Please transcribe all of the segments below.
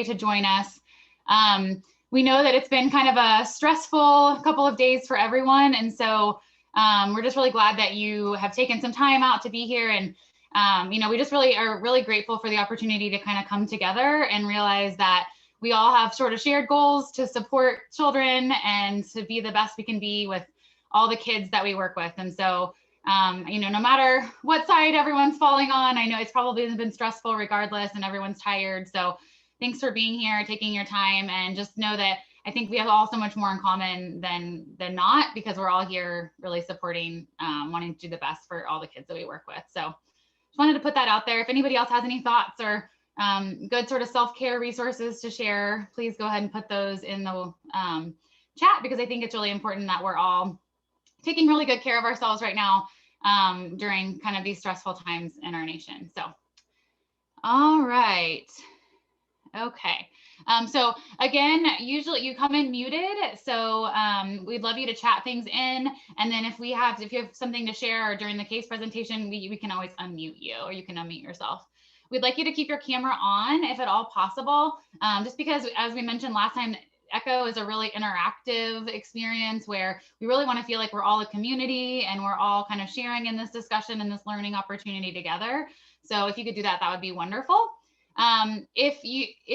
to join us. We know that it's been kind of a stressful couple of days for everyone. And so we're just really glad that you have taken some time out to be here. And, we just really are really grateful for the opportunity to kind of come together and realize that we all have sort of shared goals to support children and to be the best we can be with all the kids that we work with. And so, no matter what side everyone's falling on, I know it's probably been stressful regardless and everyone's tired. So thanks for being here, taking your time, and just know that I think we have all so much more in common than not, because we're all here really supporting, wanting to do the best for all the kids that we work with. So just wanted to put that out there. If anybody else has any thoughts or good sort of self-care resources to share, please go ahead and put those in the chat, because I think it's really important that we're all taking really good care of ourselves right now during kind of these stressful times in our nation. So, all right. Okay. So again, usually you come in muted. So we'd love you to chat things in. And then if you have something to share or during the case presentation, we can always unmute you, or you can unmute yourself. We'd like you to keep your camera on if at all possible, just because, as we mentioned last time, Echo is a really interactive experience where we really want to feel like we're all a community and we're all kind of sharing in this discussion and this learning opportunity together. So if you could do that, that would be wonderful. If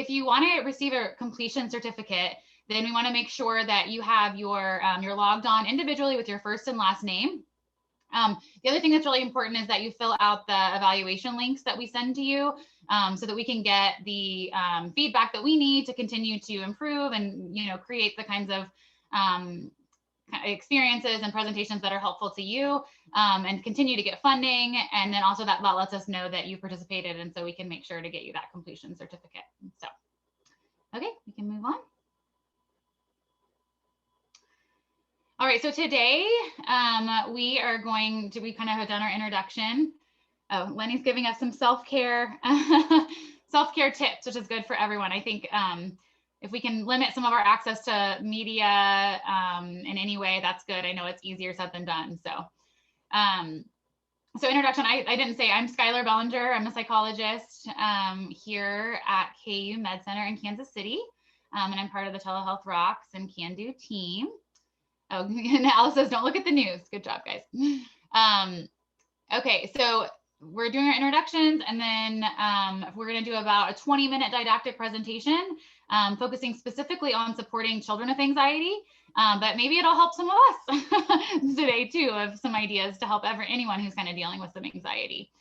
you want to receive a completion certificate, then we want to make sure that you have you're logged on individually with your first and last name. The other thing that's really important is that you fill out the evaluation links that we send to you, so that we can get the feedback that we need to continue to improve and create the kinds of experiences and presentations that are helpful to you, and continue to get funding. And then also that lets us know that you participated, and so we can make sure to get you that completion certificate. So, okay, we can move on. All right, so today we kind of have done our introduction. Oh, Lenny's giving us some self-care tips, which is good for everyone. I think if we can limit some of our access to media in any way, that's good. I know it's easier said than done. So, introduction, I didn't say, I'm Skylar Bellinger. I'm a psychologist here at KU Med Center in Kansas City. And I'm part of the Telehealth Rocks and Can Do team. Oh, and Alice says, don't look at the news. Good job, guys. Okay, so we're doing our introductions, and then we're going to do about a 20-minute didactic presentation, focusing specifically on supporting children with anxiety, but maybe it'll help some of us today too, of some ideas to help anyone who's kind of dealing with some anxiety.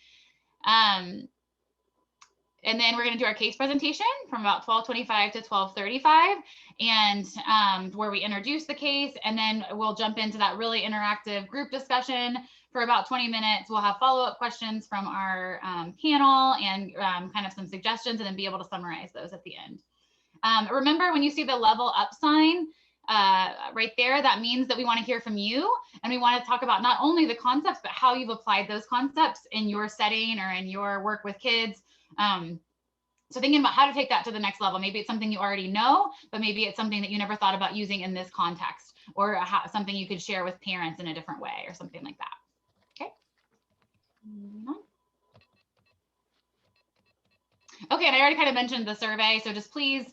And then we're going to do our case presentation from about 12:25 to 12:35, and where we introduce the case, and then we'll jump into that really interactive group discussion for about 20 minutes. We'll have follow-up questions from our panel and kind of some suggestions, and then be able to summarize those at the end. Remember, when you see the level up sign right there, that means that we want to hear from you, and we want to talk about not only the concepts, but how you've applied those concepts in your setting or in your work with kids. So thinking about how to take that to the next level. Maybe it's something you already know, but maybe it's something that you never thought about using in this context, or something you could share with parents in a different way, or something like that. Okay. Okay, and I already kind of mentioned the survey, so just please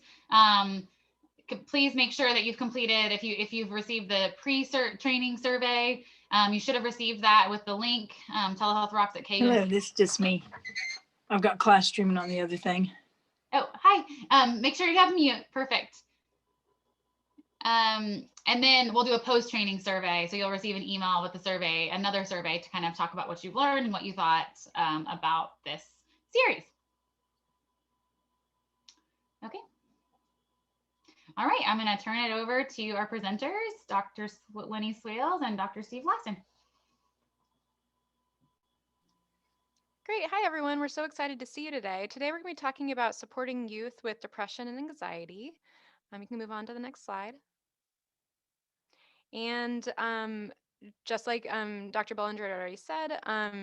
make sure that you've completed, if you've received the pre-cert training survey, you should have received that with the link, Telehealth Rocks at KU. Hello, this is just me. I've got class streaming on the other thing. Oh, hi. Make sure you have mute. Perfect. And then we'll do a post-training survey. So you'll receive an email with the survey, another survey, to kind of talk about what you've learned and what you thought about this series. Okay. All right, I'm going to turn it over to our presenters, Dr. Lenny Swales and Dr. Steve Lassen. Great. Hi, everyone. We're so excited to see you today. Today, we're going to be talking about supporting youth with depression and anxiety. You can move on to the next slide. And just like Dr. Bellinger had already said,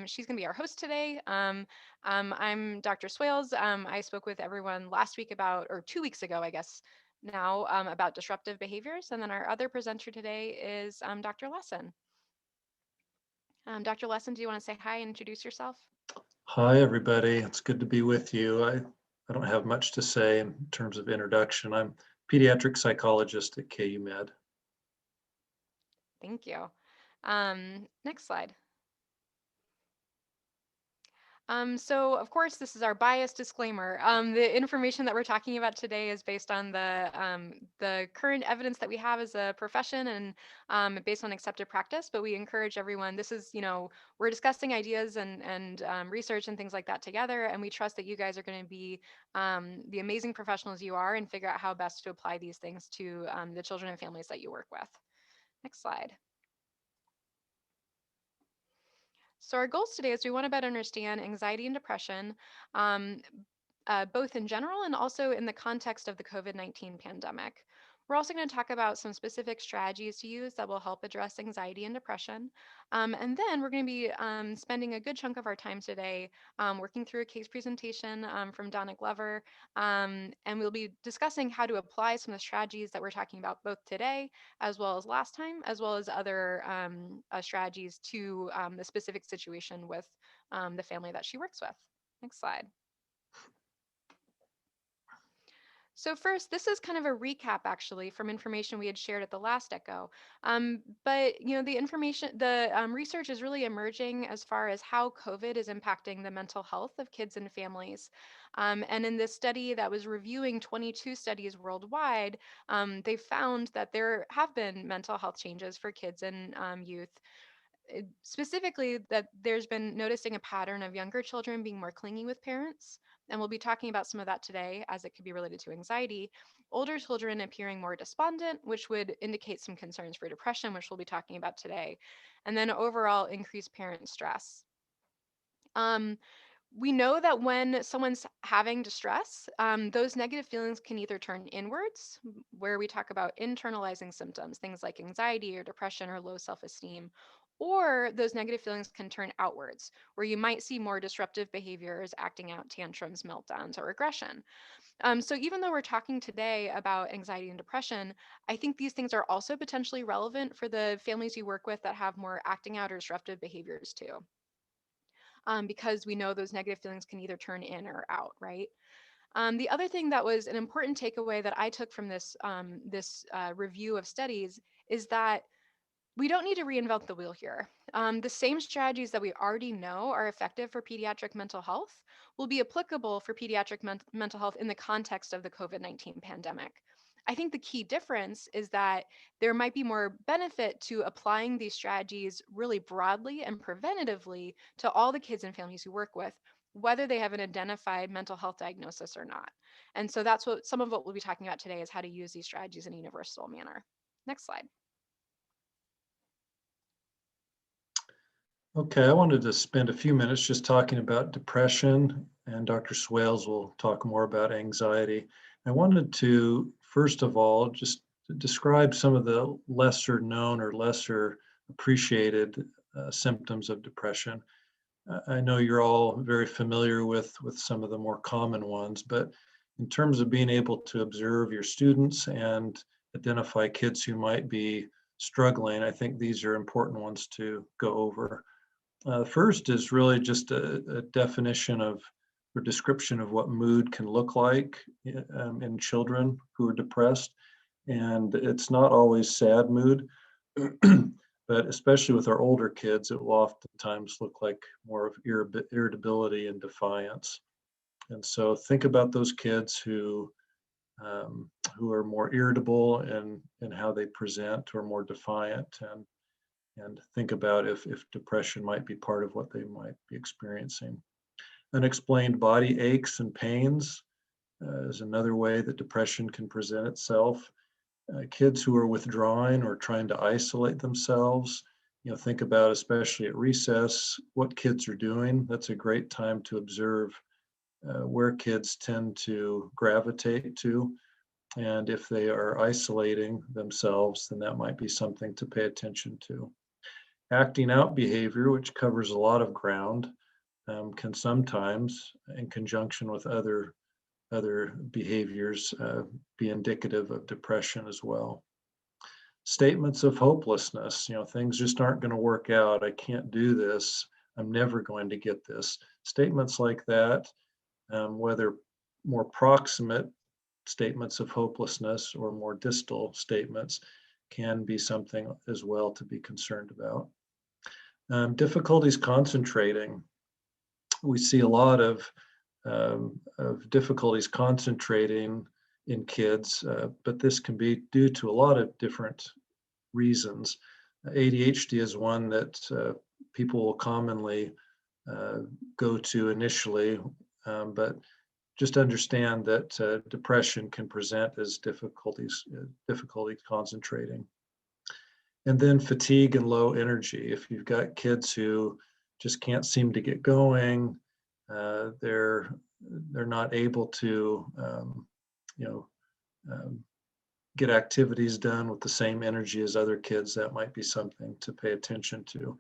she's going to be our host today. I'm Dr. Swales. I spoke with everyone last week or 2 weeks ago, I guess now, about disruptive behaviors. And then our other presenter today is Dr. Lassen. Dr. Lassen, do you want to say hi and introduce yourself? Hi, everybody. It's good to be with you. I don't have much to say in terms of introduction. I'm a pediatric psychologist at KU Med. Thank you. Next slide. So of course, this is our bias disclaimer. The information that we're talking about today is based on the current evidence that we have as a profession and based on accepted practice. But we encourage everyone. This is, we're discussing ideas and research and things like that together, and we trust that you guys are going to be the amazing professionals you are and figure out how best to apply these things to the children and families that you work with. Next slide. So our goals today is we want to better understand anxiety and depression, both in general and also in the context of the COVID-19 pandemic. We're also going to talk about some specific strategies to use that will help address anxiety and depression. And then we're going to be spending a good chunk of our time today working through a case presentation from Donna Glover. And we'll be discussing how to apply some of the strategies that we're talking about both today as well as last time, as well as other strategies to the specific situation with the family that she works with. Next slide. So first, this is kind of a recap actually from information we had shared at the last echo. But the research is really emerging as far as how COVID is impacting the mental health of kids and families. And in this study that was reviewing 22 studies worldwide, they found that there have been mental health changes for kids and youth. Specifically, that there's been noticing a pattern of younger children being more clingy with parents. And we'll be talking about some of that today as it could be related to anxiety. Older children appearing more despondent, which would indicate some concerns for depression, which we'll be talking about today. And then overall increased parent stress. We know that when someone's having distress, those negative feelings can either turn inwards, where we talk about internalizing symptoms, things like anxiety or depression or low self-esteem, or those negative feelings can turn outwards, where you might see more disruptive behaviors, acting out tantrums, meltdowns, or aggression. So even though we're talking today about anxiety and depression, I think these things are also potentially relevant for the families you work with that have more acting out or disruptive behaviors too. Because we know those negative feelings can either turn in or out, right? The other thing that was an important takeaway that I took from this review of studies is that we don't need to reinvent the wheel here. The same strategies that we already know are effective for pediatric mental health will be applicable for pediatric mental health in the context of the COVID-19 pandemic. I think the key difference is that there might be more benefit to applying these strategies really broadly and preventatively to all the kids and families you work with, whether they have an identified mental health diagnosis or not. And so that's what some of what we'll be talking about today is how to use these strategies in a universal manner. Next slide. Okay, I wanted to spend a few minutes just talking about depression, and Dr. Swales will talk more about anxiety. I wanted to, first of all, just describe some of the lesser known or lesser appreciated symptoms of depression. I know you're all very familiar with some of the more common ones, but in terms of being able to observe your students and identify kids who might be struggling, I think these are important ones to go over. First is really just a definition of or description of what mood can look like in children who are depressed. And it's not always sad mood, but especially with our older kids, it will oftentimes look like more of irritability and defiance. And so think about those kids who are more irritable in how they present or more defiant, and think about if depression might be part of what they might be experiencing. Unexplained body aches and pains is another way that depression can present itself. Kids who are withdrawing or trying to isolate themselves, think about, especially at recess, what kids are doing. That's a great time to observe where kids tend to gravitate to. And if they are isolating themselves, then that might be something to pay attention to. Acting out behavior, which covers a lot of ground, can sometimes, in conjunction with other behaviors, be indicative of depression as well. Statements of hopelessness, things just aren't going to work out. I can't do this. I'm never going to get this. Statements like that, whether more proximate statements of hopelessness or more distal statements can be something as well to be concerned about. Difficulties concentrating. We see a lot of difficulties concentrating in kids, but this can be due to a lot of different reasons. ADHD is one that people will commonly go to initially, but just understand that depression can present as difficulty concentrating. And then fatigue and low energy. If you've got kids who just can't seem to get going, they're not able to, get activities done with the same energy as other kids, that might be something to pay attention to.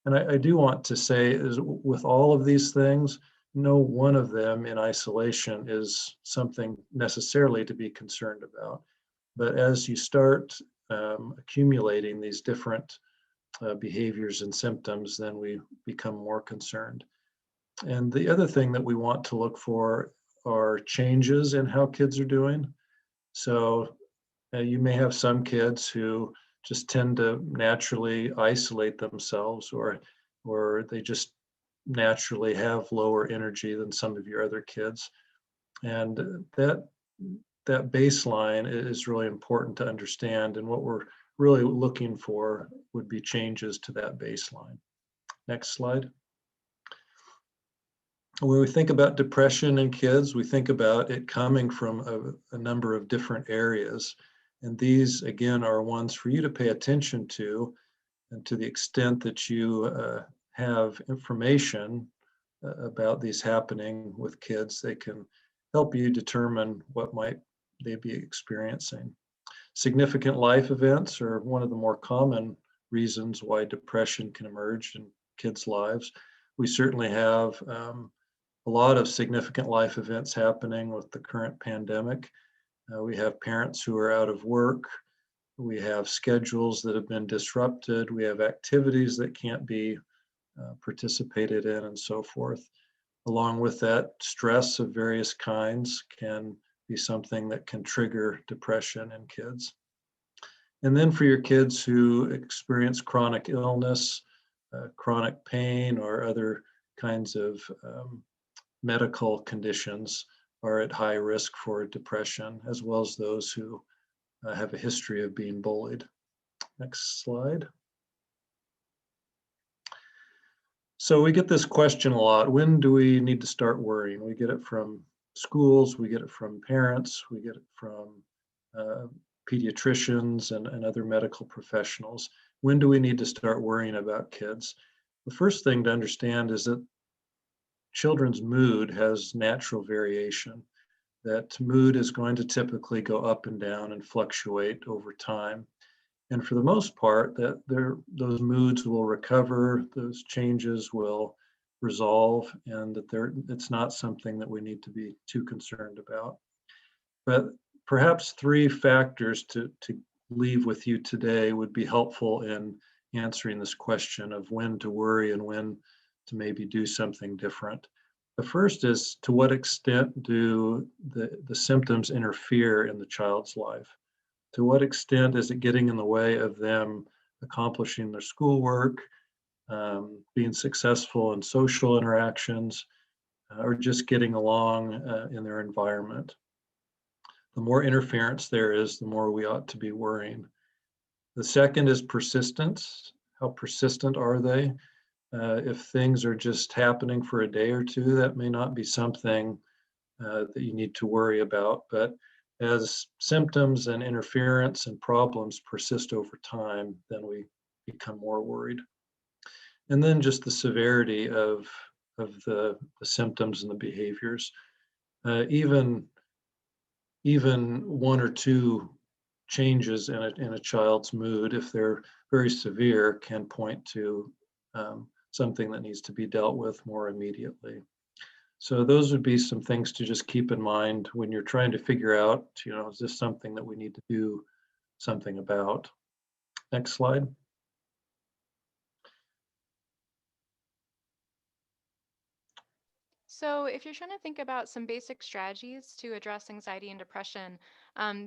And I do want to say, is with all of these things, no one of them in isolation is something necessarily to be concerned about. But as you start accumulating these different behaviors and symptoms, then we become more concerned. And the other thing that we want to look for are changes in how kids are doing. So you may have some kids who just tend to naturally isolate themselves, or they just naturally have lower energy than some of your other kids. And that baseline is really important to understand, and what we're really looking for would be changes to that baseline. Next slide. When we think about depression in kids, we think about it coming from a number of different areas. And these, again, are ones for you to pay attention to. And to the extent that you have information about these happening with kids, they can help you determine what might they be experiencing. Significant life events are one of the more common reasons why depression can emerge in kids' lives. We certainly have a lot of significant life events happening with the current pandemic. We have parents who are out of work. We have schedules that have been disrupted. We have activities that can't be participated in, and so forth. Along with that, stress of various kinds can be something that can trigger depression in kids. And then for your kids who experience chronic illness, chronic pain, or other kinds of medical conditions, are at high risk for depression, as well as those who have a history of being bullied. Next slide. So we get this question a lot: when do we need to start worrying? We get it from schools, we get it from parents, we get it from pediatricians and other medical professionals. When do we need to start worrying about kids? The first thing to understand is that children's mood has natural variation, that mood is going to typically go up and down and fluctuate over time. And for the most part, that those moods will recover, those changes will resolve, and that it's not something that we need to be too concerned about. But perhaps three factors to leave with you today would be helpful in answering this question of when to worry and when to maybe do something different. The first is, to what extent do the symptoms interfere in the child's life? To what extent is it getting in the way of them accomplishing their schoolwork, being successful in social interactions, or just getting along in their environment? The more interference there is, the more we ought to be worrying. The second is persistence. How persistent are they? If things are just happening for a day or two, that may not be something that you need to worry about. But as symptoms and interference and problems persist over time, then we become more worried. And then just the severity of the symptoms and the behaviors. Even one or two changes in a child's mood, if they're very severe, can point to something that needs to be dealt with more immediately. So those would be some things to just keep in mind when you're trying to figure out, is this something that we need to do something about? Next slide. So if you're trying to think about some basic strategies to address anxiety and depression,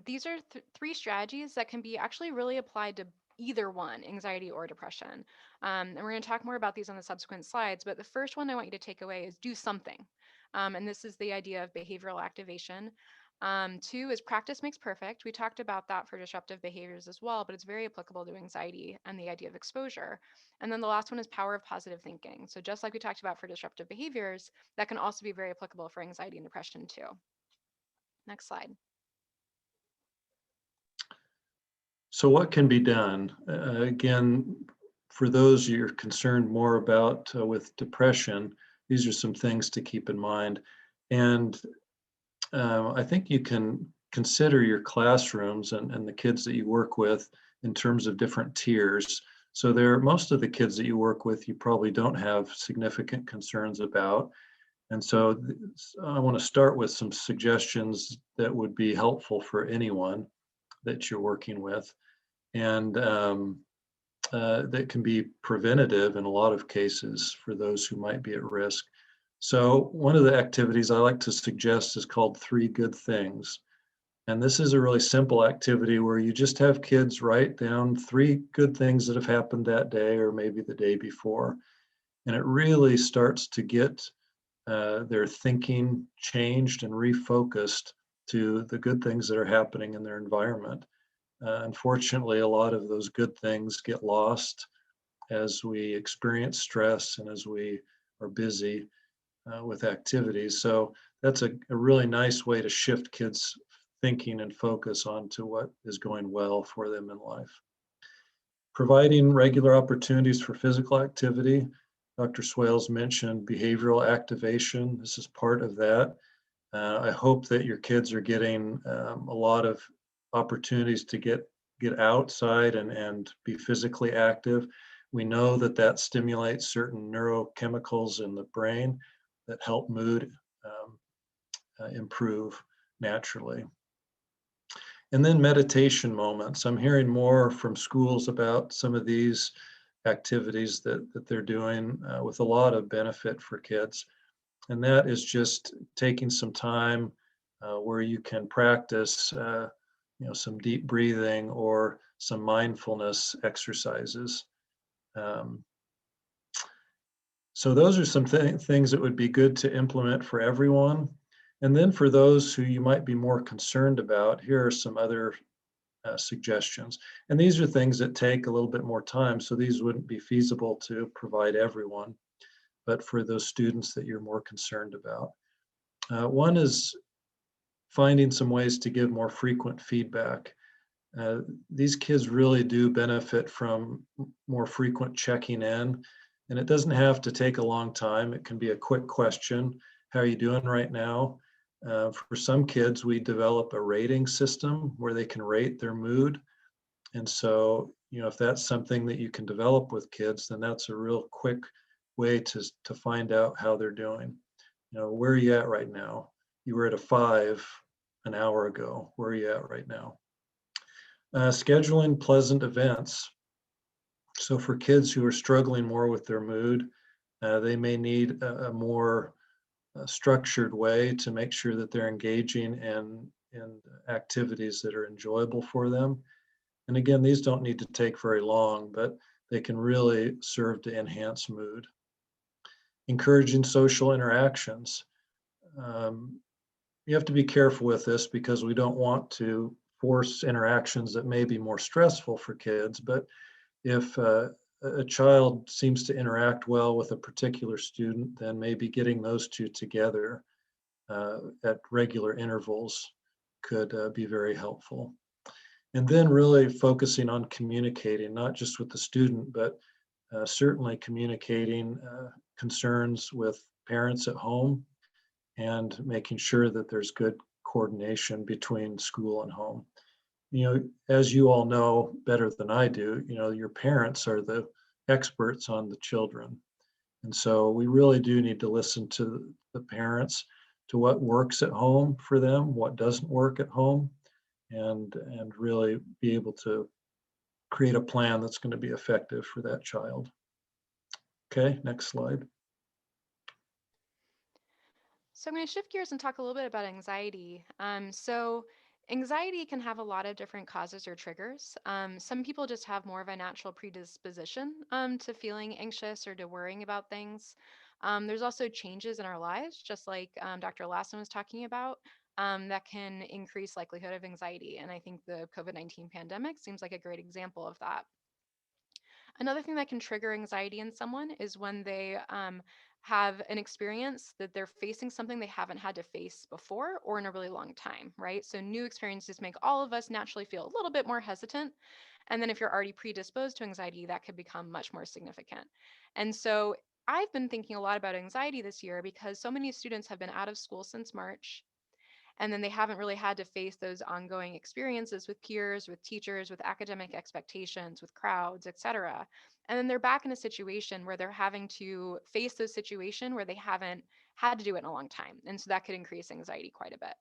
these are three strategies that can be actually really applied to either one, anxiety or depression. And we're going to talk more about these on the subsequent slides, but the first one I want you to take away is do something. And this is the idea of behavioral activation. Two is practice makes perfect. We talked about that for disruptive behaviors as well, but it's very applicable to anxiety and the idea of exposure. And then the last one is power of positive thinking. So just like we talked about for disruptive behaviors, that can also be very applicable for anxiety and depression too. Next slide. So what can be done? Again, for those you're concerned more about with depression, these are some things to keep in mind. And I think you can consider your classrooms and the kids that you work with in terms of different tiers. So most of the kids that you work with, you probably don't have significant concerns about. And so I want to start with some suggestions that would be helpful for anyone that you're working with. And that can be preventative in a lot of cases for those who might be at risk. So one of the activities I like to suggest is called 3 Good Things. And this is a really simple activity where you just have kids write down 3 good things that have happened that day or maybe the day before. And it really starts to get their thinking changed and refocused to the good things that are happening in their environment. Unfortunately, a lot of those good things get lost as we experience stress and as we are busy with activities. So that's a really nice way to shift kids' thinking and focus onto what is going well for them in life. Providing regular opportunities for physical activity. Dr. Swales mentioned behavioral activation. This is part of that. I hope that your kids are getting a lot of opportunities to get outside and be physically active. We know that stimulates certain neurochemicals in the brain that help mood improve naturally. And then meditation moments. I'm hearing more from schools about some of these activities that they're doing with a lot of benefit for kids. And that is just taking some time where you can practice some deep breathing or some mindfulness exercises. So those are some things that would be good to implement for everyone. And then for those who you might be more concerned about, here are some other suggestions. And these are things that take a little bit more time, so these wouldn't be feasible to provide everyone, but for those students that you're more concerned about. One is finding some ways to give more frequent feedback. These kids really do benefit from more frequent checking in, and it doesn't have to take a long time. It can be a quick question. How are you doing right now? For some kids, we develop a rating system where they can rate their mood. And so, if that's something that you can develop with kids, then that's a real quick way to find out how they're doing. Where are you at right now? You were at a 5 an hour ago. Where are you at right now? Scheduling pleasant events. So for kids who are struggling more with their mood, they may need a more structured way to make sure that they're engaging in activities that are enjoyable for them. And again, these don't need to take very long, but they can really serve to enhance mood. Encouraging social interactions. You have to be careful with this because we don't want to force interactions that may be more stressful for kids, but if a child seems to interact well with a particular student, then maybe getting those two together at regular intervals could be very helpful. And then really focusing on communicating, not just with the student, but certainly communicating concerns with parents at home and making sure that there's good coordination between school and home. As you all know better than I do, your parents are the experts on the children. And so we really do need to listen to the parents, to what works at home for them, what doesn't work at home, and really be able to create a plan that's going to be effective for that child. Okay, next slide. So I'm going to shift gears and talk a little bit about anxiety. So anxiety can have a lot of different causes or triggers. Some people just have more of a natural predisposition to feeling anxious or to worrying about things. There's also changes in our lives, just like Dr. Lassen was talking about, that can increase likelihood of anxiety. And I think the COVID-19 pandemic seems like a great example of that. Another thing that can trigger anxiety in someone is when they have an experience that they're facing something they haven't had to face before or in a really long time, right? So new experiences make all of us naturally feel a little bit more hesitant. And then if you're already predisposed to anxiety, that could become much more significant. And so I've been thinking a lot about anxiety this year because so many students have been out of school since March, and then they haven't really had to face those ongoing experiences with peers, with teachers, with academic expectations, with crowds, etc. And then they're back in a situation where they're having to face those situations where they haven't had to do it in a long time. And so that could increase anxiety quite a bit.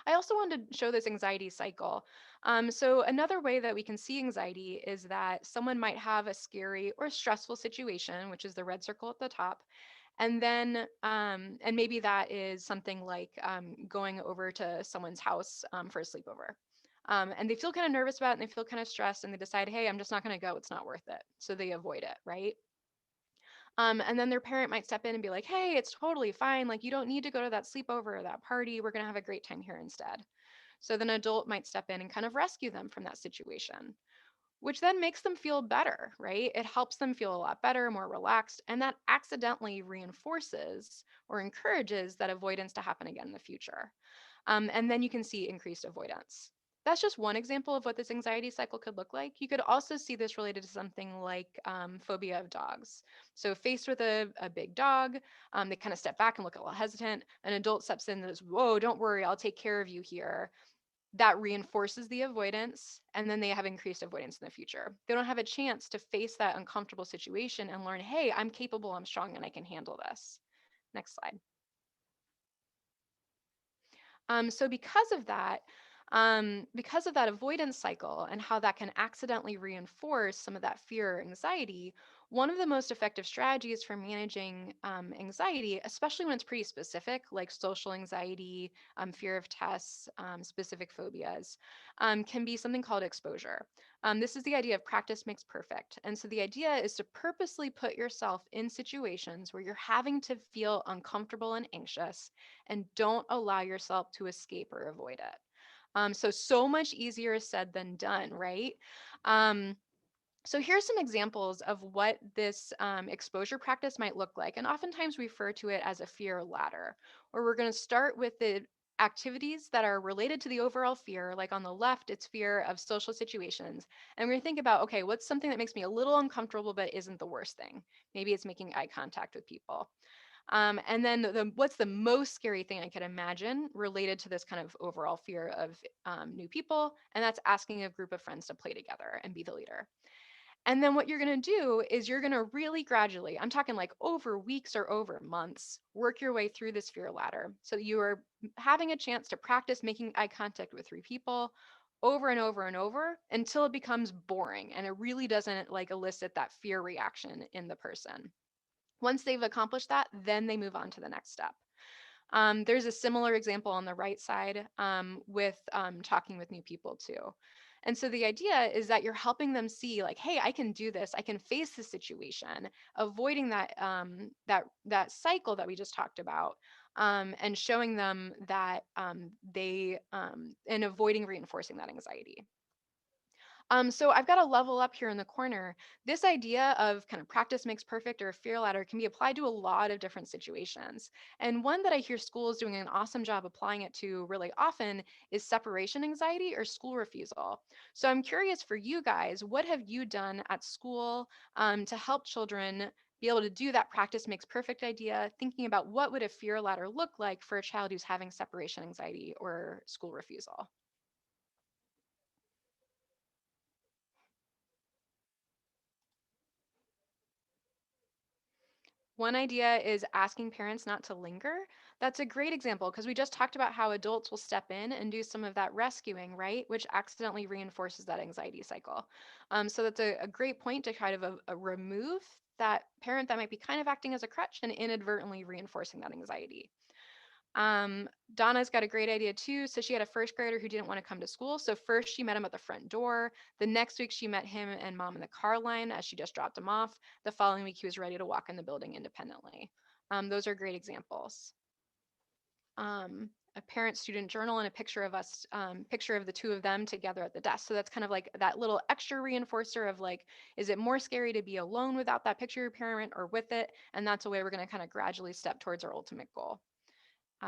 I also wanted to show this anxiety cycle. So another way that we can see anxiety is that someone might have a scary or stressful situation, which is the red circle at the top, and then, and maybe that is something like going over to someone's house for a sleepover. And they feel kind of nervous about it and they feel kind of stressed and they decide, hey, I'm just not going to go. It's not worth it. So they avoid it, right? And then their parent might step in and be like, hey, it's totally fine. Like, you don't need to go to that sleepover or that party. We're going to have a great time here instead. So then an adult might step in and kind of rescue them from that situation, which then makes them feel better, right? It helps them feel a lot better, more relaxed, and that accidentally reinforces or encourages that avoidance to happen again in the future. And then you can see increased avoidance. That's just one example of what this anxiety cycle could look like. You could also see this related to something like phobia of dogs. So, faced with a big dog, they kind of step back and look a little hesitant. An adult steps in and says, whoa, don't worry, I'll take care of you here. That reinforces the avoidance, and then they have increased avoidance in the future. They don't have a chance to face that uncomfortable situation and learn, hey, I'm capable, I'm strong, and I can handle this. Next slide. So because of that avoidance cycle and how that can accidentally reinforce some of that fear or anxiety, one of the most effective strategies for managing anxiety, especially when it's pretty specific, like social anxiety, fear of tests, specific phobias, can be something called exposure. This is the idea of practice makes perfect. And so the idea is to purposely put yourself in situations where you're having to feel uncomfortable and anxious and don't allow yourself to escape or avoid it. So much easier said than done, right? Um, so here's some examples of what this exposure practice might look like. And oftentimes we refer to it as a fear ladder, where we're going to start with the activities that are related to the overall fear. Like on the left, it's fear of social situations. And we're going to think about, okay, what's something that makes me a little uncomfortable but isn't the worst thing? Maybe it's making eye contact with people. And then what's the most scary thing I could imagine related to this kind of overall fear of new people? And that's asking a group of friends to play together and be the leader. And then what you're going to do is you're going to really gradually, I'm talking like over weeks or over months, work your way through this fear ladder. So you are having a chance to practice making eye contact with three people over and over and over until it becomes boring and it really doesn't like elicit that fear reaction in the person. Once they've accomplished that, then they move on to the next step. There's a similar example on the right side with talking with new people too. And so the idea is that you're helping them see like, hey, I can do this. I can face this situation, avoiding that cycle that we just talked about, and showing them that and avoiding reinforcing that anxiety. So I've got a level up here in the corner. This idea of kind of practice makes perfect or a fear ladder can be applied to a lot of different situations. And one that I hear schools doing an awesome job applying it to really often is separation anxiety or school refusal. So I'm curious for you guys, what have you done at school to help children be able to do that practice makes perfect idea, thinking about what would a fear ladder look like for a child who's having separation anxiety or school refusal? One idea is asking parents not to linger. That's a great example because we just talked about how adults will step in and do some of that rescuing, right? Which accidentally reinforces that anxiety cycle. So that's a great point to kind of remove that parent that might be kind of acting as a crutch and inadvertently reinforcing that anxiety. Donna's got a great idea too. So she had a first grader who didn't want to come to school. So first she met him at the front door. The next week she met him and mom in the car line as she just dropped him off. The following week he was ready to walk in the building independently. Those are great examples. A parent student journal and a picture of us, picture of the two of them together at the desk. So that's kind of like that little extra reinforcer of like, is it more scary to be alone without that picture of your parent or with it? And that's a way we're going to kind of gradually step towards our ultimate goal.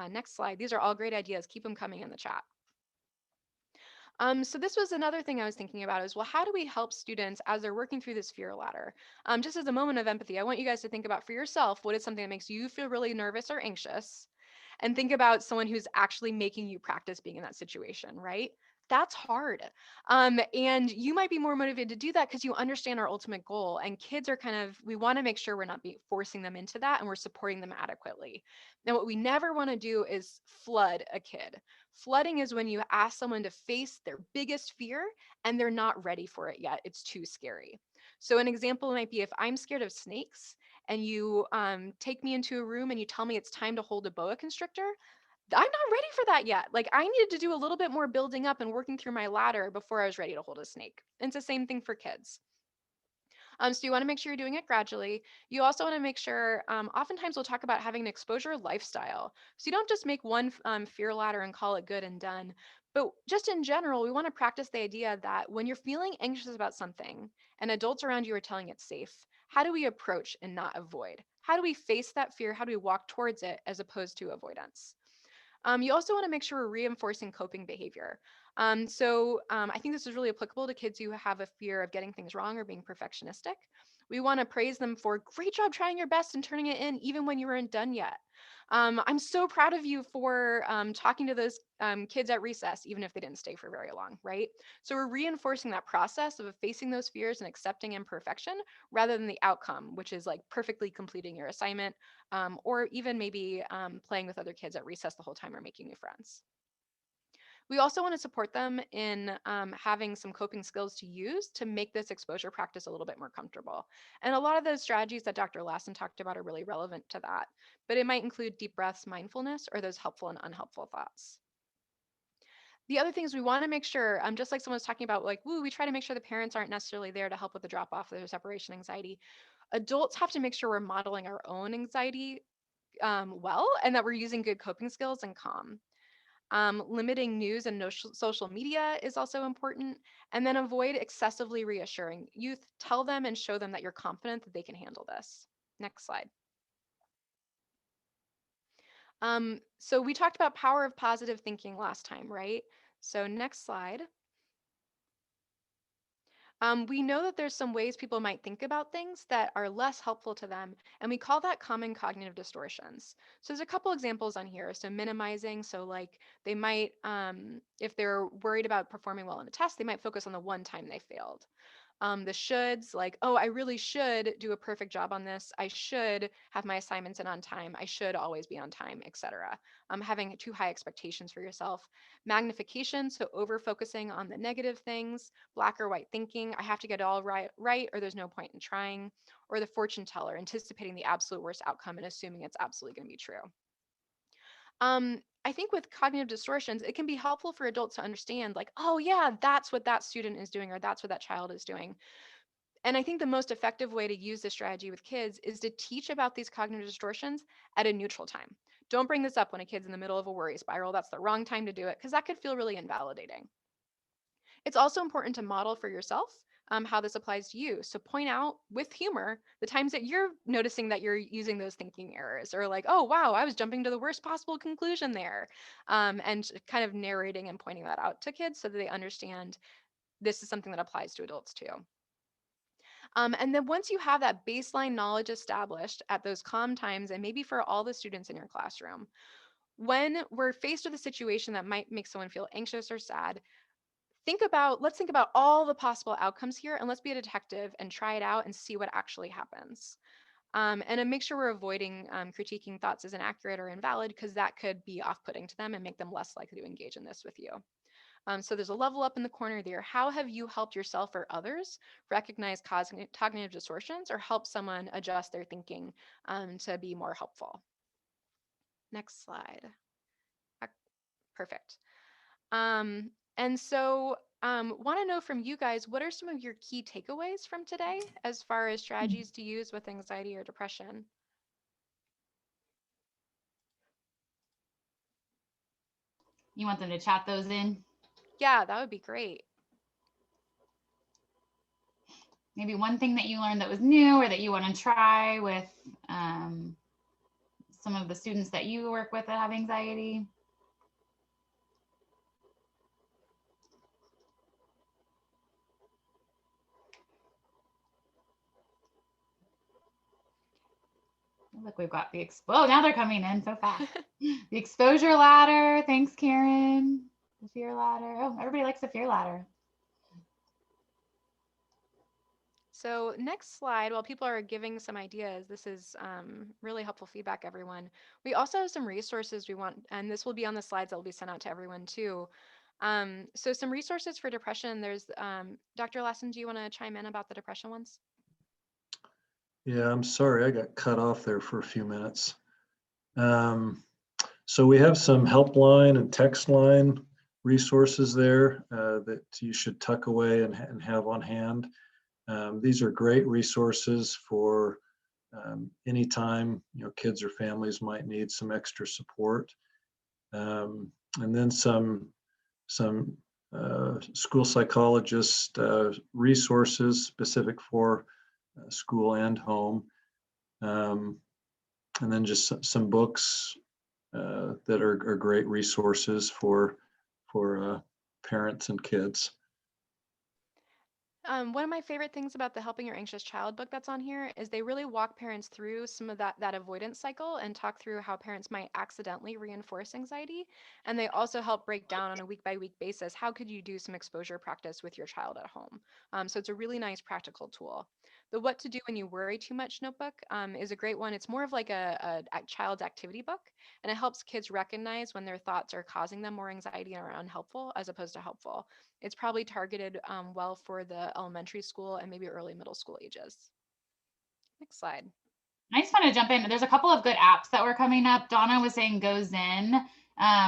Next slide. These are all great ideas. Keep them coming in the chat. So this was another thing I was thinking about is, well, how do we help students as they're working through this fear ladder? Just as a moment of empathy, I want you guys to think about for yourself, what is something that makes you feel really nervous or anxious? And think about someone who's actually making you practice being in that situation, right? That's hard. And you might be more motivated to do that because you understand our ultimate goal. And kids are kind of, we want to make sure we're not forcing them into that and we're supporting them adequately. Now, what we never want to do is flood a kid. Flooding is when you ask someone to face their biggest fear and they're not ready for it yet. It's too scary. So an example might be if I'm scared of snakes and you take me into a room and you tell me it's time to hold a boa constrictor, I'm not ready for that yet. Like I needed to do a little bit more building up and working through my ladder before I was ready to hold a snake. And it's the same thing for kids. So you want to make sure you're doing it gradually. You also want to make sure, oftentimes we'll talk about having an exposure lifestyle. So you don't just make one fear ladder and call it good and done. But just in general, we want to practice the idea that when you're feeling anxious about something and adults around you are telling it safe, how do we approach and not avoid? How do we face that fear? How do we walk towards it as opposed to avoidance? You also want to make sure we're reinforcing coping behavior. I think this is really applicable to kids who have a fear of getting things wrong or being perfectionistic. We want to praise them for great job trying your best and turning it in even when you weren't done yet. I'm so proud of you for talking to those kids at recess, even if they didn't stay for very long, right? So we're reinforcing that process of facing those fears and accepting imperfection rather than the outcome, which is like perfectly completing your assignment or even maybe playing with other kids at recess the whole time or making new friends. We also want to support them in having some coping skills to use to make this exposure practice a little bit more comfortable. And a lot of those strategies that Dr. Lassen talked about are really relevant to that, but it might include deep breaths, mindfulness, or those helpful and unhelpful thoughts. The other things we want to make sure, just like someone was talking about, like, woo, we try to make sure the parents aren't necessarily there to help with the drop off of their separation anxiety. Adults have to make sure we're modeling our own anxiety well and that we're using good coping skills and calm. Limiting news and social media is also important. And then avoid excessively reassuring youth. Tell them and show them that you're confident that they can handle this. Next slide. So we talked about power of positive thinking last time, right? So next slide. We know that there's some ways people might think about things that are less helpful to them, and we call that common cognitive distortions. So there's a couple examples on here. So minimizing, so like they might, if they're worried about performing well in a test, they might focus on the one time they failed. The shoulds, like, oh, I really should do a perfect job on this. I should have my assignments in on time. I should always be on time, etc. Having too high expectations for yourself. Magnification, so over focusing on the negative things. Black or white thinking, I have to get it all right, or there's no point in trying. Or the fortune teller, anticipating the absolute worst outcome and assuming it's absolutely going to be true. I think with cognitive distortions, it can be helpful for adults to understand, like, oh, yeah, that's what that student is doing, or that's what that child is doing. And I think the most effective way to use this strategy with kids is to teach about these cognitive distortions at a neutral time. Don't bring this up when a kid's in the middle of a worry spiral. That's the wrong time to do it because that could feel really invalidating. It's also important to model for yourself how this applies to you. So point out with humor the times that you're noticing that you're using those thinking errors, or like, oh, wow, I was jumping to the worst possible conclusion there. And kind of narrating and pointing that out to kids so that they understand this is something that applies to adults too. And then once you have that baseline knowledge established at those calm times, and maybe for all the students in your classroom, when we're faced with a situation that might make someone feel anxious or sad, let's think about all the possible outcomes here, and let's be a detective and try it out and see what actually happens. And then make sure we're avoiding critiquing thoughts as inaccurate or invalid, because that could be off-putting to them and make them less likely to engage in this with you. So there's a level up in the corner there. How have you helped yourself or others recognize cognitive distortions or help someone adjust their thinking to be more helpful? Next slide. Perfect. And so want to know from you guys, what are some of your key takeaways from today as far as strategies to use with anxiety or depression? You want them to chat those in? Yeah, that would be great. Maybe one thing that you learned that was new or that you want to try with some of the students that you work with that have anxiety. Look, we've got the oh, now they're coming in so fast. The exposure ladder. Thanks, Karen. The fear ladder. Oh, everybody likes the fear ladder. So next slide, while people are giving some ideas, this is really helpful feedback, everyone. We also have some resources we want, and this will be on the slides that will be sent out to everyone too. So some resources for depression. There's Dr. Lassen, do you want to chime in about the depression ones? Yeah, I'm sorry, I got cut off there for a few minutes. So we have some helpline and text line resources there that you should tuck away and have on hand. These are great resources for anytime kids or families might need some extra support. And then some school psychologist resources specific for school and home. And then just some books that are great resources for parents and kids. One of my favorite things about the Helping Your Anxious Child book that's on here is they really walk parents through some of that avoidance cycle and talk through how parents might accidentally reinforce anxiety. And they also help break down on a week by week basis, how could you do some exposure practice with your child at home? So it's a really nice practical tool. The What to Do When You Worry Too Much notebook is a great one. It's more of like a child's activity book, and it helps kids recognize when their thoughts are causing them more anxiety or unhelpful as opposed to helpful. It's probably targeted well for the elementary school and maybe early middle school ages. Next slide. I just want to jump in. There's a couple of good apps that were coming up. Donna was saying Go Zen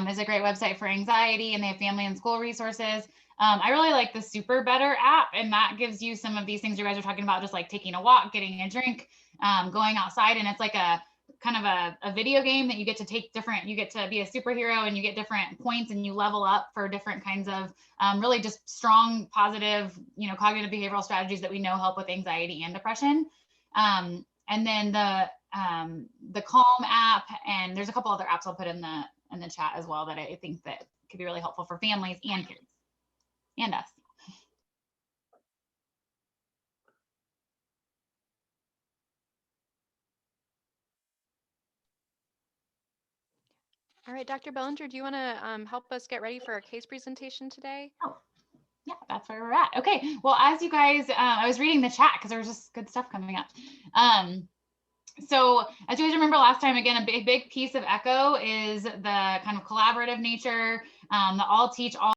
is a great website for anxiety, and they have family and school resources. I really like the Super Better app, and that gives you some of these things you guys are talking about, just like taking a walk, getting a drink, going outside, and it's like a kind of a video game that you get to take different, you get to be a superhero and you get different points and you level up for different kinds of really just strong, positive, cognitive behavioral strategies that we know help with anxiety and depression. And then the Calm app, and there's a couple other apps I'll put in the chat as well that I think that could be really helpful for families and kids and us. All right, Dr. Bellinger, do you want to help us get ready for our case presentation today? Oh, yeah, that's where we're at. Okay, well, as you guys, I was reading the chat because there was just good stuff coming up. So as you guys remember last time, again, a big piece of ECHO is the kind of collaborative nature, the all teach, all